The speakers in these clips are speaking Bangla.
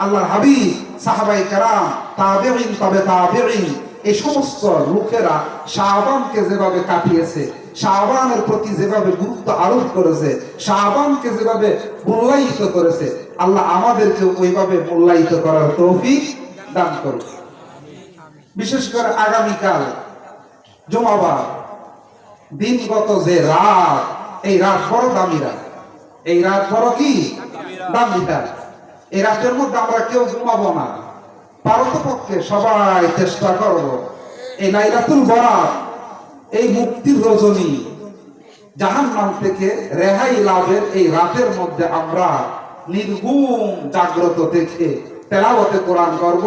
আল্লাহর হাবিব, সাহাবায়ে কেরাম, তাবেঈন, তবে তাবেঈন, এই সমস্ত লোকেরা শাবানকে যেভাবে কাটিয়েছে, শাবানের প্রতি যেভাবে গুরুত্ব আরোপ করেছে, শাবানকে যেভাবে মূল্যায়িত করেছে, আল্লাহ আমাদেরকে ওইভাবে মূল্যায়িত করার তৌফিক দান করুন। বিশেষ করে আগামীকাল জুমাবার দিনগত যে রাত, এই রাত বড় দামি রাত, এই রাত বড় কি দামি রাত। এই রাতের মধ্যে আমরা কেউ ঘুমাবো না, পারতপক্ষে সবাই চেষ্টা করব এই লাইলাতুল বরাত, এই মুক্তির রজনী, জাহান্নাম থেকে রেহাই লাভের এই রাতের মধ্যে আমরা নির্গুণ জাগ্রত থেকে তেলাওয়াতে কোরআন করব,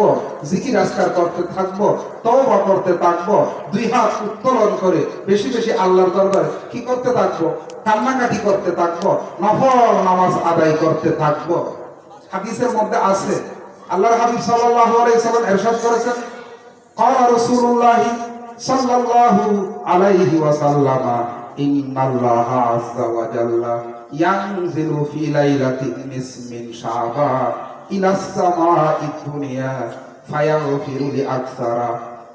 জিকির আজকার করতে থাকবো, তওবা করতে থাকবো, দুই হাত উত্তোলন করে বেশি বেশি আল্লাহর দরবারে কি করতে থাকবো, কান্নাকাটি করতে থাকবো, নফল নামাজ আদায় করতে থাকবো। হাদিসের মধ্যে আছে, আল্লাহর হাবিব সাল্লাল্লাহু আলাইহি সাল্লাম ইরশাদ করেছেন, ক্বালা রাসূলুল্লাহ সাল্লাল্লাহু আলাইহি ওয়াসাল্লাম, ইন্নাল্লাহা আযজা ওয়া জাল্লা ইয়ানজিলু ফি লাইলাতিন মিন শাবান ইলাস সামাঈদ দুনিয়া ফায়াগফিরু লিআকসারা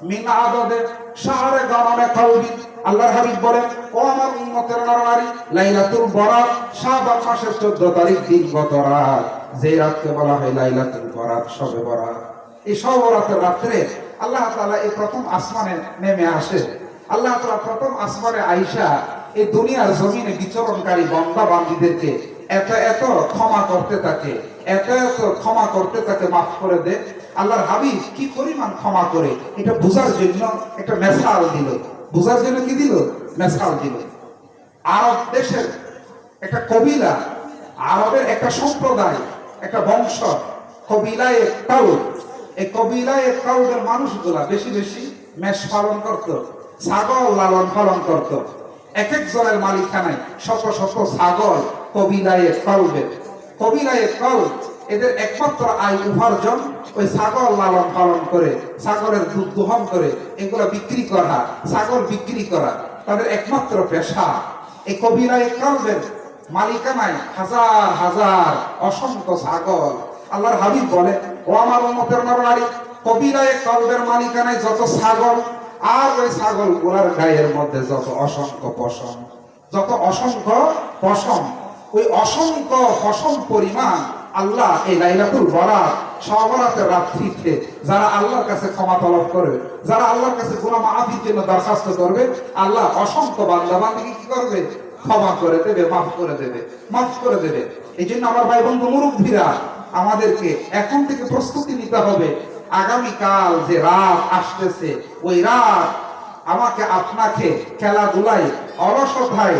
মিন আদাদে শাহরে গামানে কওলি। আল্লাহর হাবিব বলেন, ও আমার উম্মতের নরনারী, লাইলাতুল বরাত শাবান মাসের 14 তারিখ দিনগত রাত, যে রাতকে বলা হয় লাইলাতুল বরাত, শবে বরাত। এই শবে বরাতের রাত্রে আল্লাহ তাআলা এই প্রথম আসমানে নেমে আসে। আল্লাহ তাআলা প্রথম আসমানে আয়েশা এই দুনিয়ার জমিনে বিচরণকারী বান্দা বান্দীদেরকে এত এত ক্ষমা করতে থাকে, এত এত ক্ষমা করতে থাকে, মাফ করে দে। আল্লাহর হাবিব কি পরিমাণ ক্ষমা করে এটা বোঝার জন্য একটা মেসাল দিল, বোঝার জন্য কি দিল, মেসাল দিল। আরব দেশের একটা কবিলা, আরবের একটা সম্প্রদায়, একটা বংশ, কবিলায়ে কাউল। এই কবিলায়ে কাউলের মানুষগুলা বেশি বেশি মেষ পালন করত, ছাগল লালন পালন করত। এক একজনের মালিকানায় শত শত ছাগল কবিলায়ে কাউলের। কবিলায়ে কাউল এদের একমাত্র আয় উপার্জন ওই ছাগল লালন পালন করে, ছাগলের দুধ দোহন করে এগুলো বিক্রি করা, ছাগল বিক্রি করা তাদের একমাত্র পেশা। এই কবিলায়ে কাউলের মালিকানায় হাজার হাজার অসংখ্য ছাগল। আল্লাহর হাবিব বলে, ও আমার উম্মতের নরনারী, কবিলায়ে কাউলের মালিকানায় যত ছাগল, আর ওই ছাগল গুলার গায়ের মধ্যে যত অসংখ্য পশম, যত অসংখ্য পশম, ওই অসংখ্য পশম পরিমাণ আল্লাহ এই লাইলাতুল বরাত, শবে বরাতের রাত্রিতে যারা আল্লাহর কাছে ক্ষমা তলব করবে, যারা আল্লাহর কাছে গুনাহ মাফির জন্য দরখাস্ত করবে, আল্লাহ অসংখ্য বান্দা বান্দীকে কি করবে, ক্ষমা করে দেবে, মাফ করে দেবে, মাফ করে দেবে। এই জন্য আমার ভাই বন্ধু মুরব্বীরা, আমাদেরকে এখন থেকে প্রস্তুতি নিতে হবে। আগামীকাল যে রাত আসতেছে, ওই রাত আমাকে আপনাকে খেলাধুলায়, অলসতায়,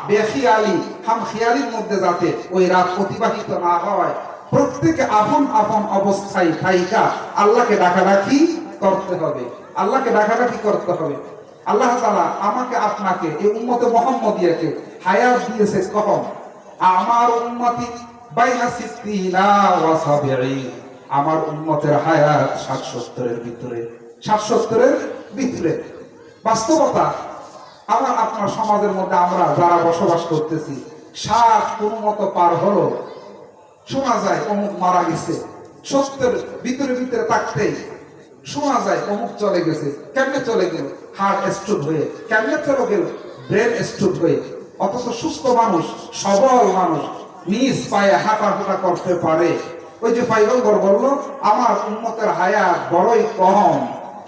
বেখিয়ালি, হামখিয়ালির মধ্যে যাতে ওই রাত অতিবাহিত না হয়, প্রত্যেকে আপন আপন অবস্থায় থাইকা আল্লাহকে ডাকাডাকি করতে হবে, আল্লাহকে ডাকাডাকি করতে হবে। আল্লাহ তাআলা আমাকে আপনাকে এই উম্মতে মুহাম্মদিয়াকে হায়াত দিয়েছে কখন? আমার উম্মতি বাইনা সিত্তিনা ওয়া সাবঈন, আমার উম্মতের হায়াত 60-70-এর ভিতরে, 60-70-এর ভিতরে। বাস্তবতা, আমার আপনার সমাজের মধ্যে আমরা যারা বসবাস করতেছি, 60 কোন মতো পার হলো, শোনা যায় অমুক মারা গেছে, 70 ভিতরে ভিতরে থাকতেই শোনা যায় অমুক চলে গেছে। কেমনে চলে গেল? হার্ট স্ট্রোক হয়ে। কেমনে চলে গেল? ব্রেন স্ট্রোক হয়ে। অথচ সুস্থ মানুষ, সবল মানুষ, নিজ পায়ে হাঁটাফোটা করতে পারে। ওই যে পয়গম্বর বলল, আমার উম্মতের হায়াত বড়ই কম,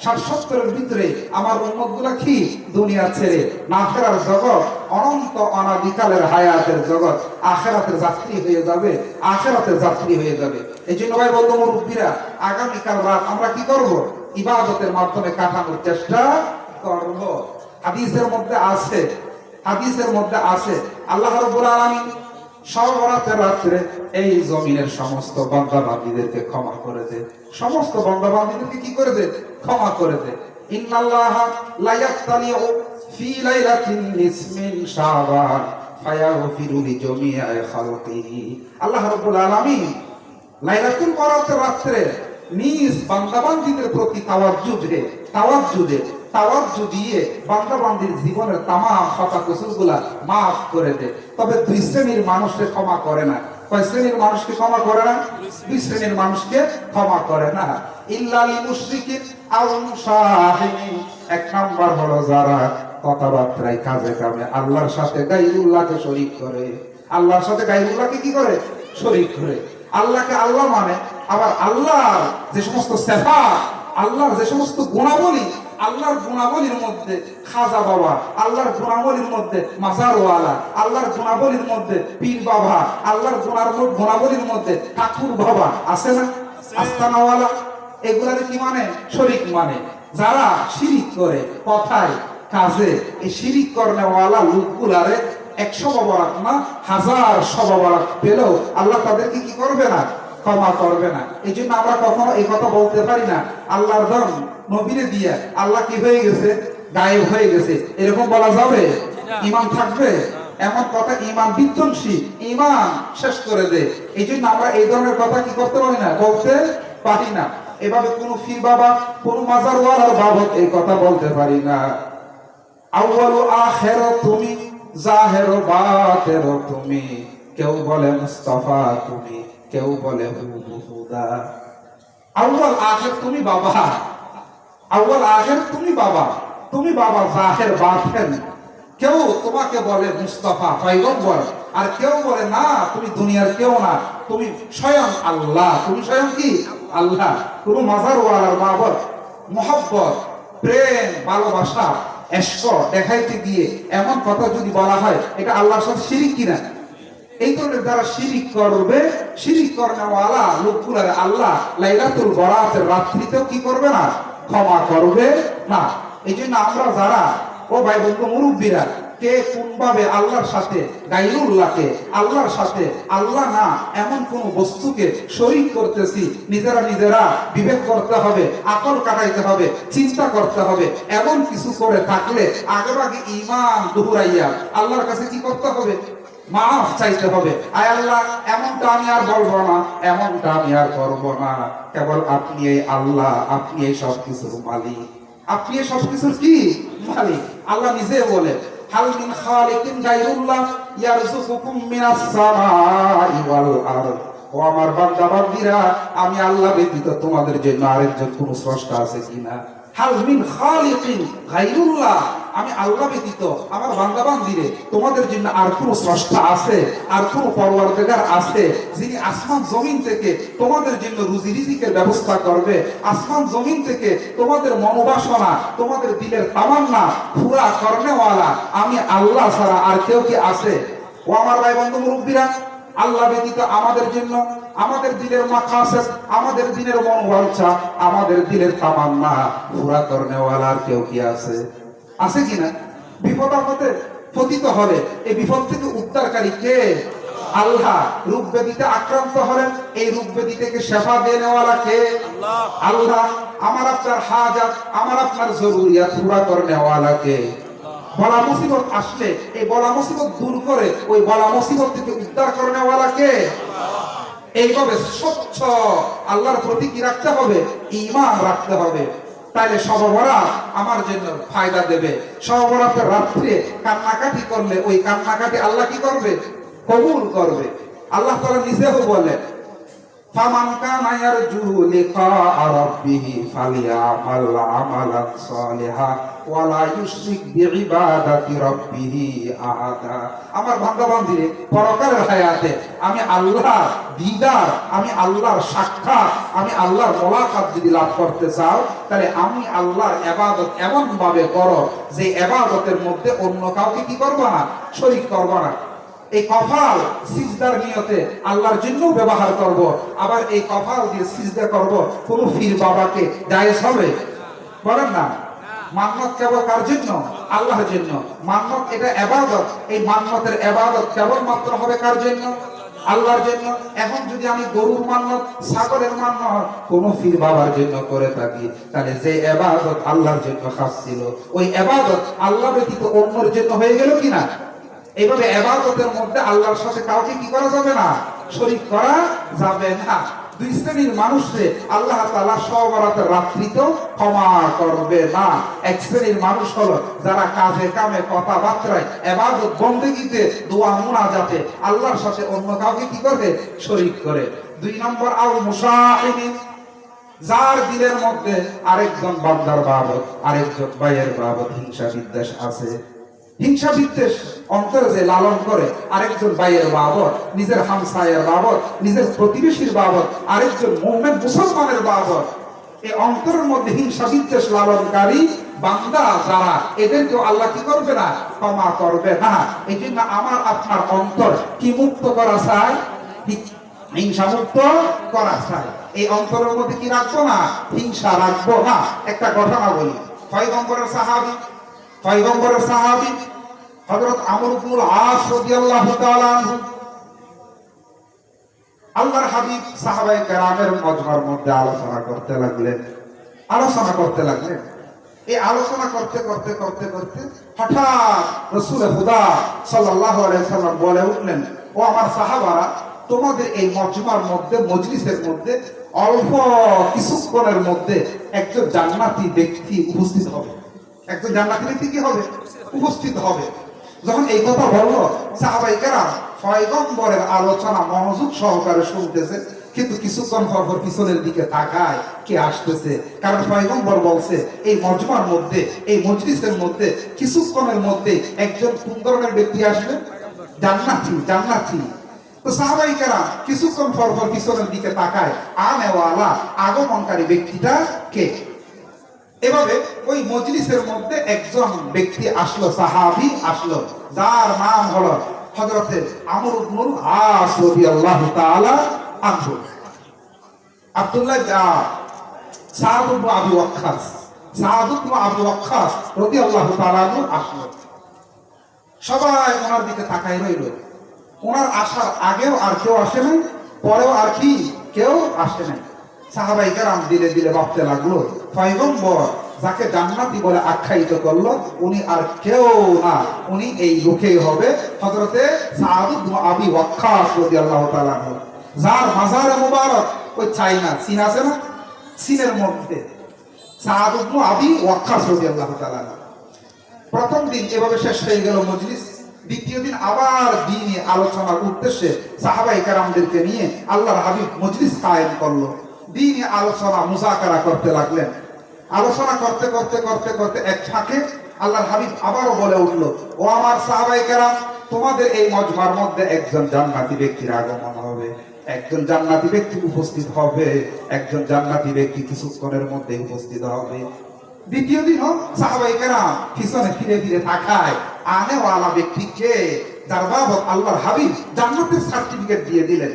60-70-এর ভিতরে আমার উম্মতগুলা কি দুনিয়া ছেড়ে না ফেরার জগৎ, অনন্ত অনাদিকালের হায়াতের জগৎ, আখিরাতের যাত্রী হয়ে যাবে, আখিরাতের যাত্রী হয়ে যাবে। এই জন্য ভাই বলতো মুরব্বীরা, আগামীকাল রাত আমরা কি করব? ইবাদতের মাধ্যমে কাটানোর চেষ্টা করব। হাদিসের মধ্যে আছে, হাদিসের মধ্যে আছে আল্লাহ রাব্বুল আলামিন শবে বরাতের রাত্রে এই জমিনের সমস্ত বান্দা বান্দীদেরকে ক্ষমা করে দে, সমস্ত বান্দা বান্দীদেরকে কি করে দে? ক্ষমা করে দে। ইন্নাল্লাহা লা ইয়াক্তালিউ ফি লাইলাতিন মিন শাবান ফায়াগফিরু লিজামিআ খালকিহি। আল্লাহ রাব্বুল আলামিন লাইলাতুল বরাতের রাত্রে নিজ বান্দা বান্দীদের প্রতি তাওয়াজ্জু দিয়ে বান্দা বান্দীর জীবনের তামাম খাতা কুসুরগুলা মাফ করে দে। তবে দুই শ্রেণীর মানুষকে ক্ষমা করে না। কয় শ্রেণীর মানুষকে ক্ষমা করে না? 2 শ্রেণীর মানুষকে ক্ষমা করে না। ইল্লা লিল মুশরিকিন আও মুশাহিদিন। 1 নাম্বার হলো যারা কথাবার্তায় কাজে কামে আল্লাহর সাথে গায়রুল্লাহকে শরীক করে। আল্লাহর সাথে গায়রুল্লাহকে কি করে? শরীক করে। আল্লাহকে আল্লাহ মানে, আবার আল্লাহর যে সমস্ত সিফাত, আল্লাহর যে সমস্ত গুণাবলী, আল্লাহর গুণাবলীর মধ্যে খাজা বাবা, আল্লাহর গুণাবলীর মধ্যে মাজারওয়ালা, আল্লাহর গুণাবলীর মধ্যে পীর বাবা, আল্লাহর গুণাবলীর মধ্যে ঠাকুর বাবা আছে না? আস্তানাওয়ালা, এগুলারে কি মানে? শরীক মানে। যারা শিরিক করে কথায় কাজে, এই শিরিক করনেওয়ালা লোকগুলারে 100 বাবারাক না 1000 সবাবারাক পেলেও আল্লাহ তাদেরকে কি করবে না? ক্ষমা করবে না। এই জন্য আমরা কখনো এই কথা বলতে পারি না আল্লাহর দম নবীরে দিয়ে আল্লাহ কি হয়ে গেছে? গায়েব হয়ে গেছে, এরকম বলা যাবে? ঈমান থাকবে? এমন কথা ঈমান বিধ্বংসী, ঈমান শেষ করে দেয়। এই জন্য আমরা এই ধরনের কথা কি করতে পারি না? বলতে পারি না। এভাবে কোন পীর বাবা, কোন মাজারওয়ালার বাবদ এই কথা বলতে পারি না। আউয়ালু আখিরু তুমি, জাহিরু বাতিনু তুমি, কেউ বলে মুস্তাফা তুমি, কেউ বলে হুদা। আউয়াল আখির তুমি বাবা, আউয়াল আখির তুমি বাবা, তুমি বাবা জাহির বাতিন। কেউ তোমাকে বলে মুস্তাফা পয়গম্বর, আর কেউ বলে না তুমি দুনিয়ার কেউ না, তুমি স্বয়ং আল্লাহ। তুমি স্বয়ং কি? আল্লাহ। কোন মাজারওয়ালার মাবদ মোহাব্বত, প্রেম, ভালোবাসা, ইশক দেখাইতে গিয়ে এমন কথা যদি বলা হয়, এটা আল্লাহর সাথে শিরিক কিনা? এই ধরনের যারা শিরিক করবে, শিরিক করনেওয়ালা লোকগুলার আল্লাহ লাইলাতুল বরাতের রাত্রিতেও কি করবে না? ক্ষমা করবে না। এই জন্য আমরা যারা, ও ভাই বন্ধু মুরব্বীরা, কে কোন ভাবে আল্লাহর সাথে গায়রুল্লাহকে, আল্লাহর সাথে আল্লাহ না এমন কোন বস্তুকে শরীক করতেছি, নিজেরা বিবেক করতে হবে, আকল কাটাইতে হবে, চিন্তা করতে হবে। এমন কিছু করে থাকলে আগেভাগে ঈমান দুহুরাইয়া আল্লাহর কাছে কি করতে হবে? মাফ চাইতে হবে। আয় আল্লাহ, এমনটা আমি আর বলবো না, এমনটা আমি আর করবো না। কেবল আপনি এই আল্লাহ, আপনি এই সবকিছুর মালিক, আপনি এই সবকিছুর কি মালিক। আল্লাহ নিজে বলে, হাল মিন খালিকিন গায়রুল্লাহ ইয়ারযুকুকুম মিনাস সামাই ওয়াল আরদ। ও আমার বান্দা বান্দীরা, আমি আল্লাহ ব্যতীত তোমাদের জন্য আরেকজন কোন স্রষ্টা আছে কিনা? হাল মিন খালিকিন গায়রুল্লাহ, আমি আল্লাহ ব্যতীত আমার বান্দা বান্দীরে তোমাদের জন্য আর কোন স্রষ্টা আছে, আর কোন পরওয়ারদিগার আছে যিনি আসমান জমিন থেকে তোমাদের জন্য রুজি রিজিকের ব্যবস্থা করবে, আসমান জমিন থেকে তোমাদের মনোবাসনা, তোমাদের দিলের তামান্না পুরা করনেওয়ালা আমি আল্লাহ ছাড়া আর কেউ কি আছে? ও আমার ভাই বন্ধু মুরব্বীরা, আল্লাহ ব্যতীত আমাদের জন্য আমাদের দিলের মাকাসেদ, আমাদের দিলের মনোবাঞ্ছা, আমাদের দিলের তামান্না পুরা করনেওয়ালা আর কেউ কি আছে? আছে কিনা? বিপদ আপদে পতিত হলে এই বিপদ থেকে উদ্ধারকারী কে? আল্লাহ। রোগ ব্যাধিতে আক্রান্ত হলেন, এই রোগ ব্যাধি থেকে শেফা দেনেওয়ালা কে? আল্লাহ। আমার আপনার হাজাত, আমার আপনার জরুরিয়াত পুরা করনেওয়ালা কে? বলা মুসিবত আসলে এই বলা মুসিবত দূর করে ওই বলা মুসিবত থেকে উদ্ধার করনেওয়ালা কে? এইভাবে স্বচ্ছ আল্লাহর প্রতি কি রাখতে হবে? ঈমান রাখতে হবে। তাইলে শবে বরাত আমার জন্য ফায়দা দেবে। শবে বরাতের রাত্রে কান্নাকাটি করলে ওই কান্নাকাটি আল্লাহ কি করবে? কবুল করবে। আল্লাহ তাআলা নিজেও বলেন, ফামান কানা ইয়ারজু লিকা রাব্বিহি ফালিয়ামাল আমালান সালিহা ওয়া লা ইউশরিক বিইবাদাতি রাব্বিহি আহাদা। আমার বান্দা বান্দীরে, পরকালের হায়াতে আমি আল্লাহর দিদার, আমি আল্লাহর সাক্ষাৎ, আমি আল্লাহর মোলাকাত যদি লাভ করতে চাও, তাহলে আমি আল্লাহর ইবাদত এমন ভাবে করো যে ইবাদতের মধ্যে অন্য কাউকে কি করবা না? শরীক করবা না। এই কপাল সিজদার নিয়তে আল্লাহর জন্য ব্যবহার করব, আবার এই কপাল দিয়ে সিজদা করব কোন পীর বাবাকে জায়েজ হবে? বলেন না। মান্নত কেবল কার জন্য? আল্লাহর জন্য। মান্নত এটা ইবাদত, এই মান্নতের ইবাদত কেবল মাত্র হবে কার জন্য? আল্লাহর জন্য। এখন যদি আমি গরুর মান্নত, ছাগলের মান্নত কোন পীর বাবার জন্য করে থাকি, তাহলে যে ইবাদত আল্লাহর জন্য খাস ছিল, ওই ইবাদত আল্লাহ ব্যতীত অন্যের জন্য হয়ে গেল কিনা? এইভাবে ইবাদতের মধ্যে আল্লাহর সাথে কাউকে কি করা যাবে না? শরীক করা যাবে না। দুই শ্রেণীর মানুষরে আল্লাহ তাআলা সব রাতের রাত্রিতেও ক্ষমা করবে না। এক শ্রেণীর মানুষ হলো যারা কাজে কামে কথাবার্তায় ইবাদত বন্দেগীতে দোয়া মুনাজাতে আল্লাহর সাথে অন্য কাউকে কি করে শরীক করে। দুই নম্বর আল মুশাহিদিন, যার দিলের মধ্যে আরেকজন বান্দার বাবদ আরেকজন ভাইয়ের বাবদ হিংসা বিদ্বেষ আছে। হিংসা বিদ্বেষ অন্তরে যে লালন করে আরেকজন ভাইয়ের বাবদ, নিজের হামসায়ের বাবদ, নিজের প্রতিবেশীর বাবদ, আরেকজন মুমিন মুসলমানের বাবদ, এই অন্তরের মধ্যে হিংসা বিদ্বেষ লালনকারী বান্দা যারা, এদেরকেও আল্লাহ কি করবে না? ক্ষমা করবে না। এই জন্য আমার আপনার অন্তর কি মুক্ত করা চায়? হিংসা মুক্ত করা চাই। এই অন্তরের মধ্যে কি রাখবো না? হিংসা রাখবো না। একটা ঘটনা বলি। পয়গম্বরের সাহাবী হযরত আমর ইবনুল আস রাদিয়াল্লাহু তাআলা আনহু, আল্লাহর হাবিব সাহাবায়ে কেরামের মজমার মধ্যে আলোচনা করতে লাগলেন। এই আলোচনা করতে করতে করতে করতে হঠাৎ রাসূল খুদা সাল্লাল্লাহু আলাইহি সাল্লাম বলে উঠলেন, ও আমার সাহাবারা, তোমাদের এই মজমার মধ্যে, মজলিসের মধ্যে অল্প কিছুক্ষণের মধ্যে একজন জান্নাতি ব্যক্তি উপস্থিত হবে। একজন জান্নাতি ব্যক্তি কি হবে? উপস্থিত হবে। যখন এই কথা বললো, সাহাবায়ে কেরাম পয়গম্বরের আলোচনা মনোযোগ সহকারে শুনতেছে, কিন্তু কিছুক্ষণ পর পিছনের দিকে তাকায় কে আসতেছে। কারণ পয়গম্বর বলছে এই মজমার মধ্যে, এই মজলিসের মধ্যে কিছুক্ষণের মধ্যে একজন কোন ধরনের ব্যক্তি আসবে? জান্নাতি। তো সাহাবায়ে কেরাম কিছুক্ষণ পর পিছনের দিকে তাকায়, আনেওয়ালা আগমনকারী ব্যক্তিটা কে? এভাবে ওই মজলিসের মধ্যে একজন ব্যক্তি আসলো, সাহাবী আসলো, যার নাম হলো হযরতে আমর ইবনুল আস রাদিয়াল্লাহু তাআলা আনহু। আব্দুল্লাহ সাদ ইবনে আবি ওয়াক্কাস রাদিয়াল্লাহু তাআলা আনহু আসলো। সবাই ওনার দিকে তাকায় রইল। ওনার আসার আগেও আর কেউ আসে নাই, পরেও আর কি কেউ আসে নাই। সাহাবায়ে কেরাম দিলে দিলে ভাবতে লাগলো, পয়গম্বর যাকে জান্নাতি বলে আখ্যায়িত করলো উনি আর কেউ না, উনি এই লোকেই হবে হযরতে সাদ ইবনে আবি ওয়াক্কাস রাদিয়াল্লাহু তাআলা আনহু, যার মাজারে মুবারক ওই চায়না, চীন আছে না, চীনের মধ্যে সাদ ইবনে আবি ওয়াক্কাস রাদিয়াল্লাহু তাআলা আনহু। প্রথম দিন এভাবে শেষ হয়ে গেল মজলিস। দ্বিতীয় দিন আবার দ্বীনি আলোচনার উদ্দেশ্যে সাহাবায়ে কেরামদেরকে নিয়ে আল্লাহর হাবিব মজলিস কায়েম করলো। দ্বীনি আলোচনা মুযাকারা করতে লাগলেন। আলোচনা করতে করতে করতে করতে এক ফাঁকে আল্লাহর হাবিব আবারও বলে উঠলো, ও আমার সাহাবায়ে কেরাম, তোমাদের এই মজমার মধ্যে একজন জান্নাতি ব্যক্তির আগমন হবে, একজন জান্নাতি ব্যক্তি উপস্থিত হবে, একজন জান্নাতি ব্যক্তি কিছুক্ষণের মধ্যে উপস্থিত হবে। দ্বিতীয় দিনও সাহাবায়ে কেরাম পিছনে ফিরে ফিরে তাকায়, আনেওয়ালা ব্যক্তিকে, যার বাবদ আল্লাহর হাবিব জান্নাতের সার্টিফিকেট দিয়ে দিলেন।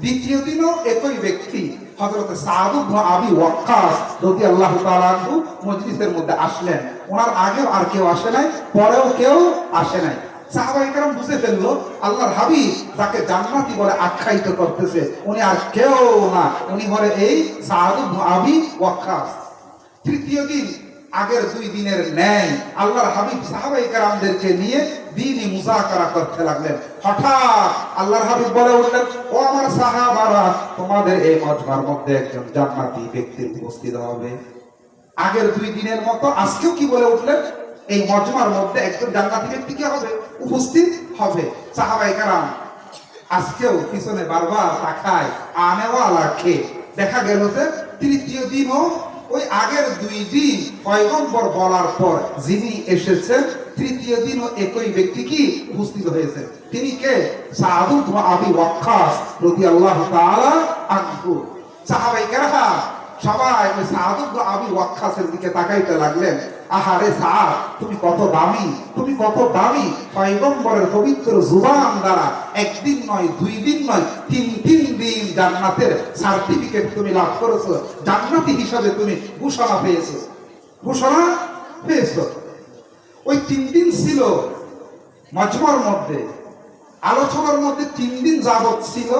দ্বিতীয় দিনও একই ব্যক্তি হযরত সাদ ইবনে আবি ওয়াক্কাস রাদিয়াল্লাহু তাআলা আনহু মজলিসের মধ্যে আসলেন। ওনার আগেও আর কেউ আসে নাই, পরেও কেউ আসে নাই। সাহাবায়ে কেরাম বুঝে ফেললো আল্লাহর হাবিব যাকে জান্নাতি বলে আখ্যায়িত করতেছে উনি আর কেউ না, উনি হলো এই সাদ ইবনে আবি ওয়াক্কাস। তৃতীয় দিন আগের দুই দিনের ন্যায় আল্লাহর হাবিব সাহাবায়ে কেরামদেরকে নিয়ে দ্বীনি মুযাকারা করতে লাগলেন। হঠাৎ আল্লাহর হাবিব বলে উঠলেন, ও আমার সাহাবারা, তোমাদের এই মজমার মধ্যে একজন জান্নাতি ব্যক্তি উপস্থিত হবে। আগের দুই দিনের মতো আজকেও কি বলে উঠলেন? এই মজমার মধ্যে একজন জান্নাতি ব্যক্তি কি হবে? উপস্থিত হবে। সাহাবায়ে কেরাম আজকেও পিছনে বারবার তাকায়, আনেওয়ালা কে? দেখা গেল যে তৃতীয় দিনও ওই আগের দুই দিন পয়গম্বর বলার পর যিনি এসেছেন, তৃতীয় দিনও একই ব্যক্তি কি উপস্থিত হয়েছে। তিনি কে? সাদ ইবনে আবি ওয়াক্কাস রাদিয়াল্লাহু তাআলা আনহু। সাহাবায়ে কেরাম সবাই ওই সাদ ইবনে আবি ওয়াক্কাসের দিকে তাকাইতে লাগলেন। আহারে সাদ, তুমি কত দামি, তুমি কত দামি! পয়গম্বরের পবিত্র জুবান দ্বারা একদিন নয়, দুই দিন নয়, তিন দিন জান্নাতের সার্টিফিকেট তুমি লাভ করেছো, জান্নাতি হিসাবে তুমি ঘোষণা পেয়েছো। ওই 3 দিন ছিল মজমার মধ্যে, আলোচনার মধ্যে 3 দিন যাবত ছিল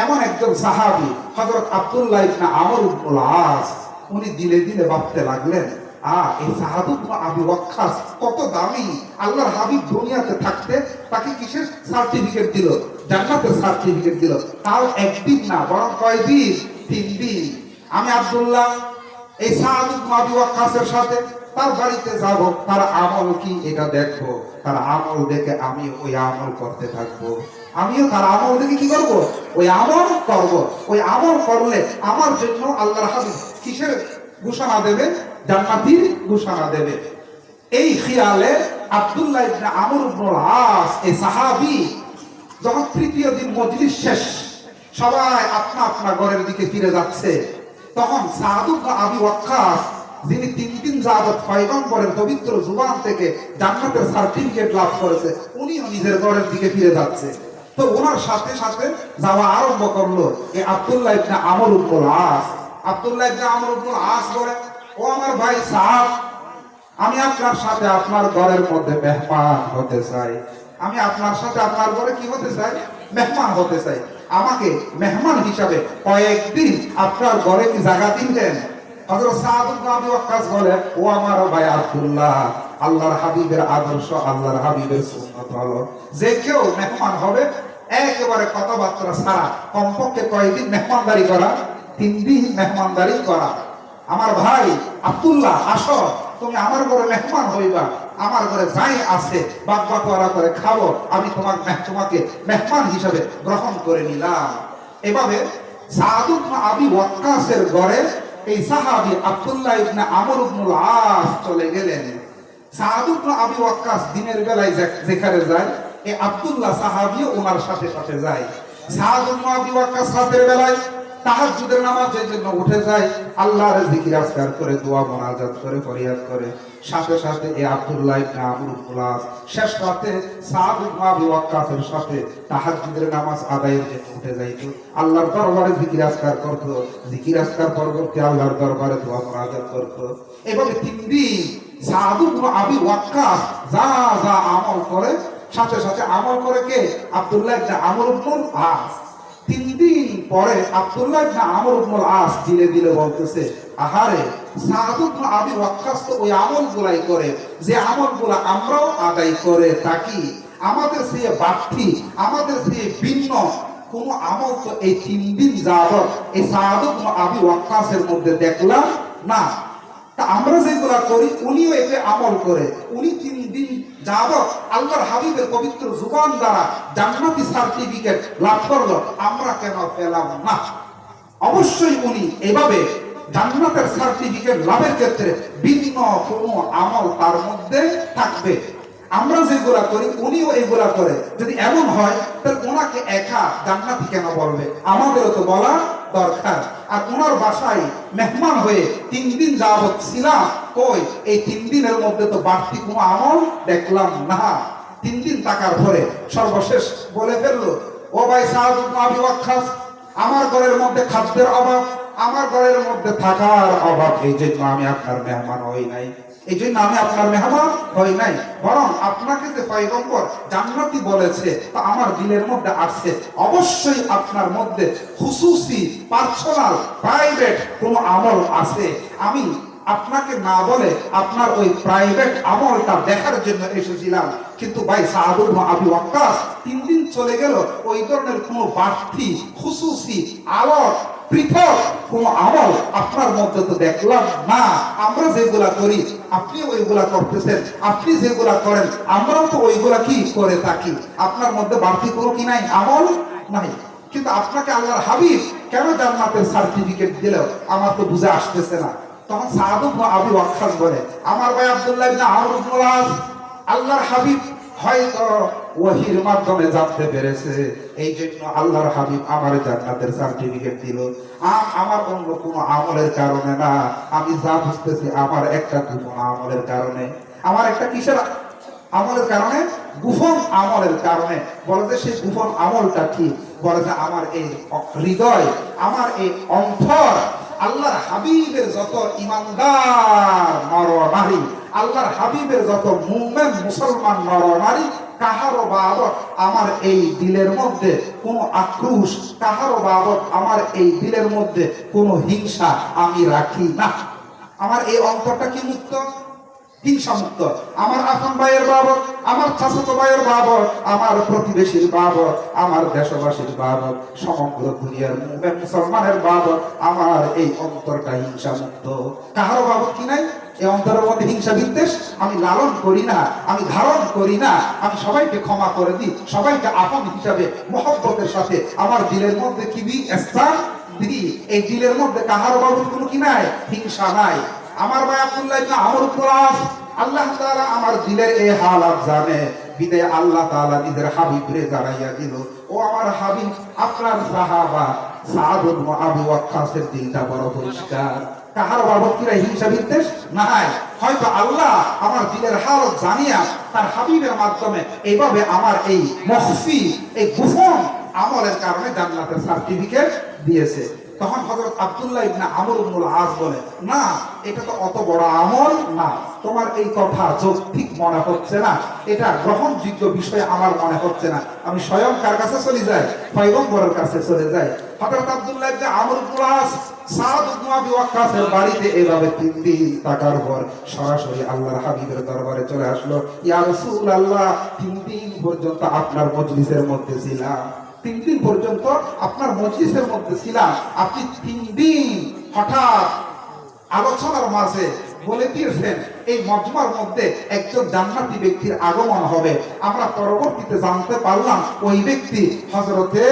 এমন একজন সাহাবী হযরত আব্দুল্লাহ ইবনে আমর ইবনুল আস। উনি দিলে দিলে ভাবতে লাগলেন, এই সাদ ইবনে আবি ওয়াক্কাস কত দামি! আল্লাহর হাবিব দুনিয়াতে থাকতে তাকে কিসের সার্টিফিকেট দিল? জান্নাতের সার্টিফিকেট দিল। তাও একদিন না, বরং কয়দিন? 3 দিন আমি আব্দুল্লাহ এই সাদ ইবনে আবি ওয়াক্কাসের সাথে তার বাড়িতে যাব, তার আমল কি এটা দেখবো, তার আমল দেখে আমি ওই আমল করতে থাকবো। আমিও তার আমল দেখে কি করব, ওই আমল করব। ওই আমল করলে আমার জন্য আল্লাহর হাবিব কিসের ঘোষণা দেবে, জান্নাতির ঘোষণা দেবে। এই খেয়ালে আব্দুল্লাহ ইবনে আমর ইবনুল আস এই সাহাবী যখন তৃতীয় দিন মজলিস শেষ, সবাই আপনা আপনা ঘরের দিকে ফিরে যাচ্ছে, তখন সাদ ইবনে আবি ওয়াক্কাস যিনি 3 দিন যাবত পয়গম্বরের পবিত্র জুবান থেকে জান্নাতের সার্টিফিকেট লাভ করেছে, উনিও নিজের ঘরের দিকে ফিরে যাচ্ছে। তো ওনার সাথে সাথে যাওয়া আরম্ভ করলো এই আব্দুল্লাহ ইবনে আমর ইবনুল আস। আব্দুল্লাহ ইবনে আমর ইবনুল আস বলে, ও আমার ভাই সাদ, আমি আপনার সাথে আপনার ঘরের মধ্যে মেহমান হতে চাই। আমি আপনার সাথে আপনার ঘরে কি হতে চাই, মেহমান হতে চাই। আমাকে মেহমান হিসাবে কয়েকদিন আপনার ঘরে কি জায়গা দিবেন? হযরত সাদ ইবনে আবি ওয়াক্কাস বলে, ও আমার ভাই আব্দুল্লাহ, আল্লাহর হাবিবের আদর্শ, আল্লাহর হাবিবের সুন্নাত হলো যে কেউ মেহমান হবে একেবারে কথাবার্তা ছাড়া কমপক্ষে কয়েকদিন মেহমানদারি করা, 3 দিন মেহমানদারি করা। আমার ভাই আব্দুল্লাহ, আসো তুমি আমার ঘরে মেহমান হইবা, আমার ঘরে যাই আছে বাগবাটোয়ারা করে খাবো, আমি তোমাকে মেহমান হিসাবে গ্রহণ করে নিলাম। এভাবে সাদ ইবনে আবি ওয়াক্কাসের ঘরে এই সাহাবী আব্দুল্লাহ ইবনে আমর ইবনুল আস চলে গেলেন। সাদ ইবনে আবি ওয়াক্কাস দিনের বেলায় যেখানে যায়, এই আব্দুল্লাহ সাহাবীও ওনার সাথে সাথে যায়। সাদ ইবনে আবি ওয়াক্কাস রাতের বেলায় তাহাজ্জুদের নামাজের জন্য উঠে যায়, আল্লাহর জিকির আজকার করে, দোয়া মোনাজাত করে, ফরিয়াদ করে। সাথে সাথে এই আব্দুল্লাহ ইবনে আমর ইবনুল আস শেষ রাতে সাদ ইবনে আবি ওয়াক্কাসের সাথে তাহাজ্জুদের নামাজ আদায়ের জন্য উঠে যাইতো, আল্লাহর দরবারে জিকির আজকার করত, জিকির আজকার পরবর্তী আল্লাহর দরবারে দোয়া মোনাজাত করত। এভাবে 3 দিন সাদ ইবনে আবি ওয়াক্কাস যা যা আমল করে, সাথে সাথে আমল করে কে, আব্দুল্লাহ ইবনে আমর ইবনুল আস। 3 দিন পরে আব্দুল্লাহ ইবনে আমর ইবনুল আস ধীরে ধীরে বলতেছে, আহারে সাদ ইবনে আবি ওয়াক্কাস তো ওই আমলগুলাই করে যে আমলগুলো আমরাও আদায় করে থাকি, আমাদের চেয়ে বাড়তি, আমাদের চেয়ে ভিন্ন কোন আমল তো এই 3 দিন যাবত এই সাদ ইবনে আবি ওয়াক্কাসের মধ্যে দেখলাম না। তা আমরা যেগুলা করি উনিও এতে আমল করে, উনি 3 দিন যাবত আল্লাহর হাবিবের পবিত্র জুবান দ্বারা জান্নাতি সার্টিফিকেট লাভ করলো, আমরা কেন পেলাম না? অবশ্যই উনি এভাবে জান্নাতের সার্টিফিকেট লাভের ক্ষেত্রে ভিন্ন কোনো আমল তার মধ্যে থাকবে। আমরা যেগুলা করি উনিও এগুলা করে, যদি এমন হয় তাহলে ওনাকে একা জান্নাতি কেন বলবে? আমাদেরও তো বলা দরকার। আর ওনার বাসায় মেহমান হয়ে 3 দিন যাবত ছিলাম, কই এই 3 দিনের মধ্যে তো বাড়তি কোনো আমল দেখলাম না। 3 দিন থাকার পরে সর্বশেষ বলে ফেললো, ও ভাই সাদ ইবনে আবি ওয়াক্কাস, আমার ঘরের মধ্যে খাদ্যের অভাব, আমার ঘরের মধ্যে থাকার অভাব, এই জন্য আমি আপনার মেহমান হই নাই, এই জন্য আমি আপনার মেহমান হই নাই, বরং আপনাকে যে পয়গম্বর জান্নাতি বলেছে তা আমার দিলের মধ্যে আসছে। অবশ্যই আপনার মধ্যে খুসুসি, পার্সোনাল, প্রাইভেট কোন আমল আছে, আমি আপনাকে না বলে আপনার ওই প্রাইভেট আমলটা দেখার জন্য এসেছিলাম। কিন্তু ভাই সাদ ইবনে আবি ওয়াক্কাস 3 দিন চলে গেল, ওই ধরনের কোনো বাড়তি, খুসুসি, আলোক, পৃথক কোন আমল আপনার মধ্যে তো দেখলাম না। আমরা যেগুলা করি আপনি ওইগুলা করতেছেন, আপনি যেগুলা করেন আমরাও তো ওইগুলা কি করে থাকি, আপনার মধ্যে বাড়তি কোনো কি নাই, আমল নাই। কিন্তু আপনাকে আল্লাহর হাবিব কেন জান্নাতের সার্টিফিকেট দিল আমার তো বুঝে আসতেছে না। তখন সাদ ইবনে আবি ওয়াক্কাস বলে, আমার ভাই আব্দুল্লাহ ইবনে আমর ইবনুল আস, আল্লাহর হাবিব হয়তো ওহীর মাধ্যমে জানতে পেরেছে, এই জন্য আল্লাহর হাবিব আমার জান্নাতের সার্টিফিকেট দিল। আমার অন্য কোনো আমলের কারণে না, আমি যা বুঝতেছি আমার একটা গোপন আমলের কারণে, আমার একটা কিসের আমলের কারণে, গোপন আমলের কারণে। বলে যে সেই গোপন আমলটা কি? বলে যে আমার এই হৃদয়, আমার এই অন্তর আল্লাহর হাবিবের যত ইমানদার নর নারী, আল্লাহর হাবিবের যত মুমিন মুসলমান নর নারী, কাহারও বাবদ আমার এই দিলের মধ্যে কোনো আক্রোশ, কাহারও বাবদ আমার এই দিলের মধ্যে কোনো হিংসা আমি রাখি না। আমার এই অন্তরটা কি মুক্ত? হিংসা মুক্ত। আমার আপন ভাইয়ের বাবদ, আমার চাচাতো ভাইয়ের বাবদ, আমার প্রতিবেশীর বাবদ, আমার দেশবাসীর বাবদ, সমগ্র দুনিয়ার মুমিন মুসলমানের বাবদ আমার এই অন্তরটা হিংসা মুক্ত। কাহারও বাবদ কি নাই? এই অন্তরের মধ্যে হিংসা বিদ্বেষ আমি লালন করি না, আমি ধারণ করি না। আমি সবাইকে ক্ষমা করে দিই, সবাইকে আপন হিসাবে মহব্বতের সাথে আমার দিলের মধ্যে কি দিই? স্থান দিই। এই দিলের মধ্যে কাহারও বাবদ কোনো কি নাই? হিংসা নাই। আমার ভাই আব্দুল্লাহ ইবনে আমর ইবনে আস, আল্লাহ তাআলা আমার দিলের এই হালাত জানে, বিদায় আল্লাহ তাআলা নিজের হাবিবরে জানাইয়া দিল, ও আমার হাবিব, আপনার সাহাবা সাদ ইবনে আবি ওয়াক্কাসের দিলটা বড় পরিষ্কার। কাহার বাবদ কি হিংসা বিদ্বেষ নাই। হয়তো আল্লাহ আমার দিলের হালত জানিয়া তার হাবিবের মাধ্যমে এইভাবে আমার এই মখফি, এই গোপন আমলের কারণে জান্নাতের সার্টিফিকেট দিয়েছে। তখন হযরত আব্দুল্লাহ ইবনে আমর ইবনে আস বলে, না, এটা তো অত বড় আমল না, তোমার এই কথা যৌক্তিক মনে হচ্ছে না, এটা গ্রহণযোগ্য বিষয় আমার মনে হচ্ছে না। আমি স্বয়ং কার কাছে চলে যাই? পয়গম্বরের কাছে চলে যাই। হযরত আব্দুল্লাহ ইবনে আমর ইবনে আস সাদ ইবনে আবি ওয়াক্কাসের বাড়িতে এভাবে 3 দিন থাকার পর সরাসরি আল্লাহর হাবিবের দরবারে চলে আসলো। ইয়া রাসূলুল্লাহ, 3 দিন পর্যন্ত আপনার মজলিসের মধ্যে ছিলাম, 3 দিন পর্যন্ত আপনার মজলিসের মধ্যে ছিলাম, আপনি 3 দিন হঠাৎ আলোচনার মাঝে বলে দিয়েছেন এই মজমার মধ্যে একজন জান্নাতি ব্যক্তির আগমন হবে। আমরা পরবর্তীতে জানতে পারলাম ওই ব্যক্তি হযরতে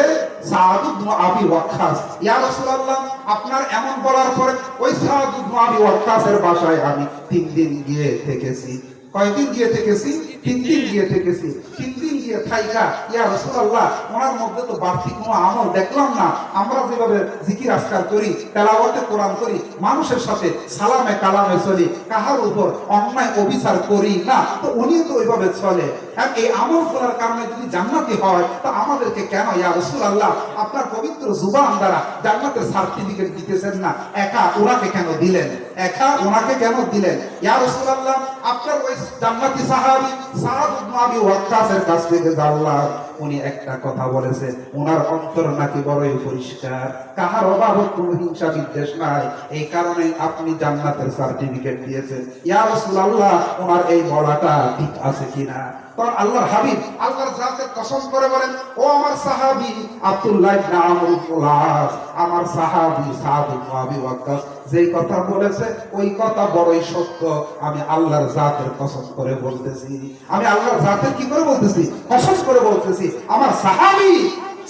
সাদ ইবনে আবি ওয়াক্কাস। ইয়া রাসূলুল্লাহ, আপনার এমন বলার পরে ওই সাদ ইবনে আবি ওয়াক্কাসের বাসায় আমি 3 দিন গিয়ে থেকেছি। কয়দিন গিয়ে থেকেছি? 3 দিন গিয়ে থেকেছি। 3 দিন গিয়ে থাইকা ইয়া রাসূলুল্লাহ, ওনার মধ্যে তো বাড়তি কোনো আমল দেখলাম না। আমরা যেভাবে জিকির আজকার করি, তেলাওয়াতে কোরআন করি, মানুষের সাথে সালামে কালামে চলি, কাহার উপর অন্যায় অবিচার করি না, তো উনি তো ওইভাবে চলে। আর এই আমল করার কারণে যদি জান্নাতি হয়, তো আমাদেরকে কেন ইয়া রাসূলুল্লাহ আপনার পবিত্র জুবান দ্বারা জান্নাতের সার্টিফিকেট দিতেছেন না? একা ওনাকে কেন দিলেন? একা ওনাকে কেন দিলেন? ইয়া রাসূলুল্লাহ, আপনার ওই জান্নাতি সাহাবী সাদ ইবনে আবি ওয়াক্কাসের কাছ থেকে জানলাম উনি একটা কথা বলেছে, ওনার অন্তর নাকি বড়ই পরিষ্কার, কাহার অভাবে কোনো হিংসা বিদ্বেষ নাই, এই কারণে আপনি জান্নাতের সার্টিফিকেট দিয়েছেন। ইয়া রাসূলুল্লাহ, ওনার এই বলাটা ঠিক আছে কিনা? তখন আল্লাহর হাবিব আল্লাহর জাতের কসম করে বলেন, ও আমার সাহাবী আব্দুল্লাহ ইবনে আমর ইবনে আস, আমার সাহাবী সাদ ইবনে আবি ওয়াক্কাস যেই কথা বলেছে ওই কথা বড়ই সত্য। আমি আল্লাহর জাতের কসম করে বলতেছি, আমি আল্লাহর জাতের কি করে বলতেছি? কসম করে বলতেছি, আমার সাহাবী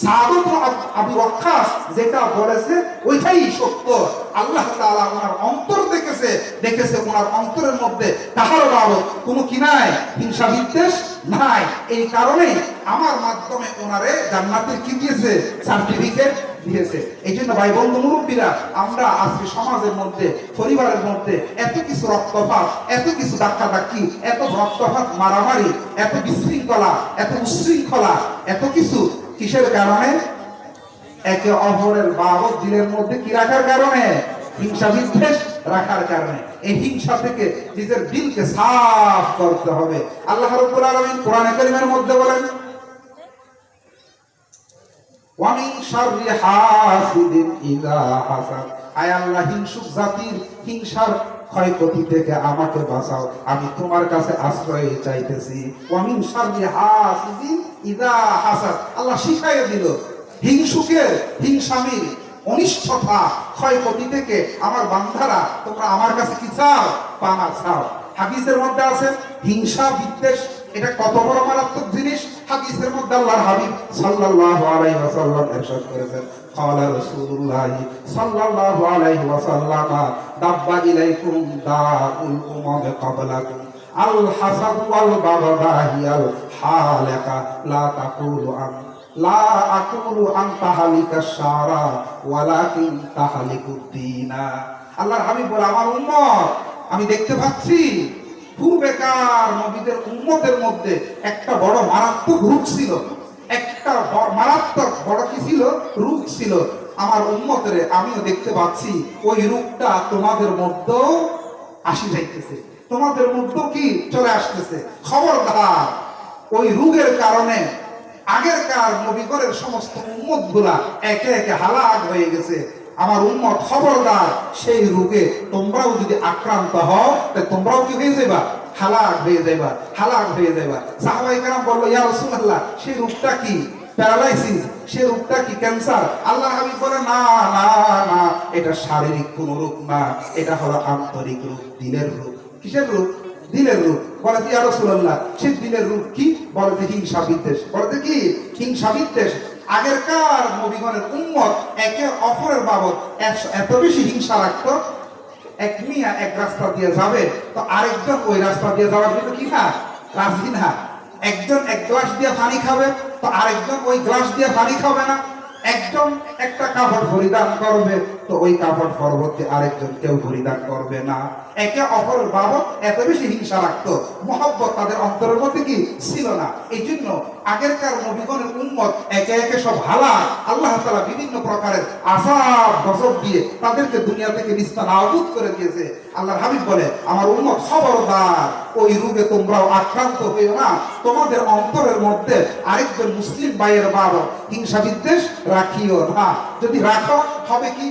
সাদ ইবনে আবি ওয়াক্কাস যেটা বলেছে ওইটাই সত্য। আল্লাহ তাআলা ওনার অন্তর দেখেছে ওনার অন্তরের মধ্যে কাহার বাবদ কোনো কি নাই? হিংসা বিদ্বেষ নাই। এই কারণে আমার মাধ্যমে ওনারে জান্নাতের কি দিয়েছে? সার্টিফিকেট দিয়েছে। এই জন্য ভাই বন্ধু মুরব্বীরা, আমরা আজকে সমাজের মধ্যে, পরিবারের মধ্যে এত কিছু রক্তপাত, এত কিছু ধাক্কাধাক্কি, এত রক্তপাত, মারামারি, এত বিশৃঙ্খলা, এত উচ্ছৃঙ্খলা, এত কিছু কিসের কারণে? একে অপরের বাবদ দিলের মধ্যে কি রাখার কারণে? হিংসা বিদ্বেষ রাখার কারণে। এই হিংসা থেকে নিজের দিলকে সাফ করতে হবে। আল্লাহ রাব্বুল আলামিন কোরআনে কারীমের মধ্যে বলেন, ওয়া মিন শাররি হাসিদিন ইযা হাসাদ, আয় আল্লাহ, হিংসুক জাতির হিংসার ক্ষয়ক্ষতি থেকে আমাকে বাঁচাও, আমি তোমার কাছে আশ্রয় চাইতেছি। ওয়া মিন শাররি হাসিদিন ইযা হাসাদ, আল্লাহ শিখাইয়া দিল হিংসুকের, হিংসামীর অনিষ্টতা, ক্ষয়ক্ষতি থেকে আমার বান্দারা তোমরা আমার কাছে কি চাও? পানা চাও। হাদিসের মধ্যে আছে হিংসা বিদ্বেষ এটা কত বড় মারাত্মক জিনিস। হাদিসের মধ্যে আল্লাহর হাবিব সাল্লাল্লাহু আলাইহি ওয়াসাল্লাম ইরশাদ করেছেন, قال رسول الله صلى الله عليه وسلم دب إليكم داء الأمم قبلكم الحسد والبغضاء هي الحالقة لا تقولوا أن لا أقول أن تهلك الشعرى ولكن تهلك الدين। আল্লাহর হাবিব বলে, আমার উম্মত, আমি দেখতে পাচ্ছি পূর্বেকার নবীদের উম্মতের মধ্যে একটা বড় মারাত্মক রোগ ছিল, একটা মারাত্মক বড় কি ছিল? রোগ ছিল। আমার উম্মতের আমিও দেখতে পাচ্ছি ওই রোগটা তোমাদের মধ্যেও আসি যাইতেছে, তোমাদের মধ্যেও কি চলে আসতেছে। খবরদার, ওই রোগের কারণে আগেরকার নবীগণের সমস্ত উম্মত গুলা একে একে হালাক হয়ে গেছে। আমার উম্মত খবরদার, সেই রোগে তোমরাও যদি আক্রান্ত হও তাহলে তোমরাও কি হয়ে যাবা? হালাক হয়ে যাইবা, হালাক হয়ে যাইবা। সাহাবায়ে কেরাম বলল, ইয়া রাসূলুল্লাহ, সেই রূপটা কি? প্যারালাইসিস, সে রূপটা কি ক্যান্সার? আল্লাহ হাবিব বলে, না না না, এটা শারীরিক কোন রূপ না, এটা হলো আন্তরিক রূপ, দিলের রূপ। কিসের রূপ? দিলের রূপ। বলে, ইয়া রাসূলুল্লাহ, সেই দিলের রূপ কি? বলে যে হিংসা বিদ্বেষ। বলে কি? হিংসা বিদ্বেষ। আগেরকার নবীগণের উম্মত একে অপরের বাবদ এত বেশি হিংসা রাখতো, এক মিয়া এক রাস্তা দিয়ে যাবে তো আরেকজন ওই রাস্তা দিয়ে যাওয়ার জন্য কি না, রাজি না। একজন এক গ্লাস দিয়ে পানি খাবে তো আরেকজন ওই গ্লাস দিয়ে পানি খাবে না। একজন একটা কাপড় পরিধান করবে তো ওই কাপড় পরবর্তী আরেকজন কেউ পরিধান করবে না। একে অপরের বাবদ এত বেশি হিংসা রাখতো, মহব্বত তাদের অন্তরের মধ্যে কি ছিল না। এই জন্য আগেরকার নবীগণের উম্মত একে একে সব হালাক আল্লাহ তাআলা বিভিন্ন প্রকারের আযাব গজব দিয়ে তাদেরকে দুনিয়া থেকে নিস্তানাবুদ করে দিয়েছে। আল্লাহর হাবিব বলে, আমার উম্মত খবরদার, ওই রোগে তোমরাও আক্রান্ত হইও না। তোমাদের অন্তরের মধ্যে আরেকজন মুসলিম ভাইয়ের বাবদ হিংসা বিদ্বেষ রাখিও না। যদি রাখো হবে কি?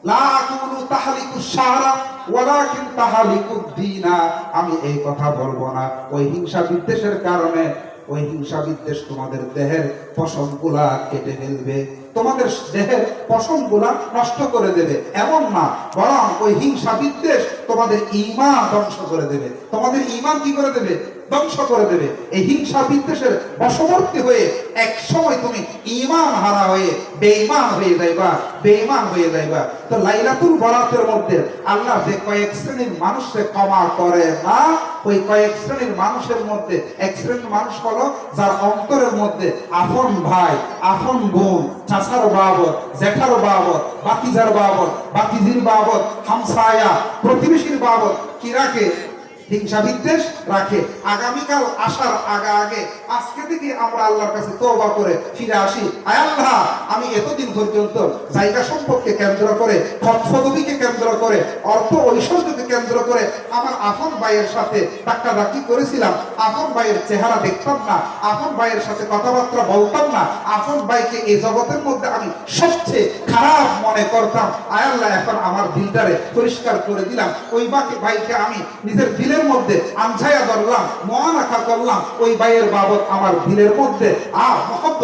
লা আকুলু তাহলিকু শারা ওয়ালাকিন তাহলিকু দীনা। আমি এই কথা বলবো না। ওই হিংসা বিদ্বেষের কারণে ওই হিংসা বিদ্বেষ তোমাদের দেহের পশমগুলা কেটে ফেলবে, তোমাদের দেহের পশমগুলা নষ্ট করে দেবে, এমন না, বরং ওই হিংসা বিদ্বেষ তোমাদের ঈমান ধ্বংস করে দেবে। তোমাদের ঈমান কি করে দেবে? ধ্বংস করে দেবে। এই হিংসা বিদ্বেষের বশবর্তী হয়ে এক সময় তুমি ঈমান হারা হয়ে বেঈমান হয়ে যাইবা, বেঈমান হয়ে যাইবা। তো লাইলাতুল বরাতের মধ্যে আল্লাহ যে কয়েক শ্রেণীর মানুষকে ক্ষমা করে না, ওই কয়েক শ্রেণীর মানুষের মধ্যে এক শ্রেণীর মানুষ হলো যার অন্তরের মধ্যে আপন ভাই, আপন বোন, চাচার বাবদ, জেঠার বাবদ, বাতিজার বাবদ, বাতিজির বাবদ, হামসায়া, প্রতিবেশীর বাবদ কি রাখে? হিংসা বিদ্বেষ রাখে। আগামীকাল আসার আগে আজকে থেকে আমরা আল্লাহর কাছে তওবা করে ফিরে আসি। আয় আল্লাহ, আমি এতদিন পর্যন্ত জায়গা সম্পদকে কেন্দ্র করে, পদবিকে কেন্দ্র করে, অর্থ ঐশ্বর্যকে কেন্দ্র করে আমার আপন ভাইয়ের সাথে ধাক্কাধাক্কি করেছিলাম। আপন ভাইয়ের চেহারা দেখতাম না, আপন ভাইয়ের সাথে কথাবার্তা বলতাম না, আপন ভাইকে এই জগতের মধ্যে আমি সবচেয়ে খারাপ মনে করতাম। আয় আল্লাহ, এখন আমার দিলটারে পরিষ্কার করে দিলাম। ওই ভাইকে আমি নিজের দিলের মধ্যে আনছায়া ধরলাম, মহানাখা করলাম। ওই ভাইয়ের বাবদ আমার দিলের মধ্যে মহব্বত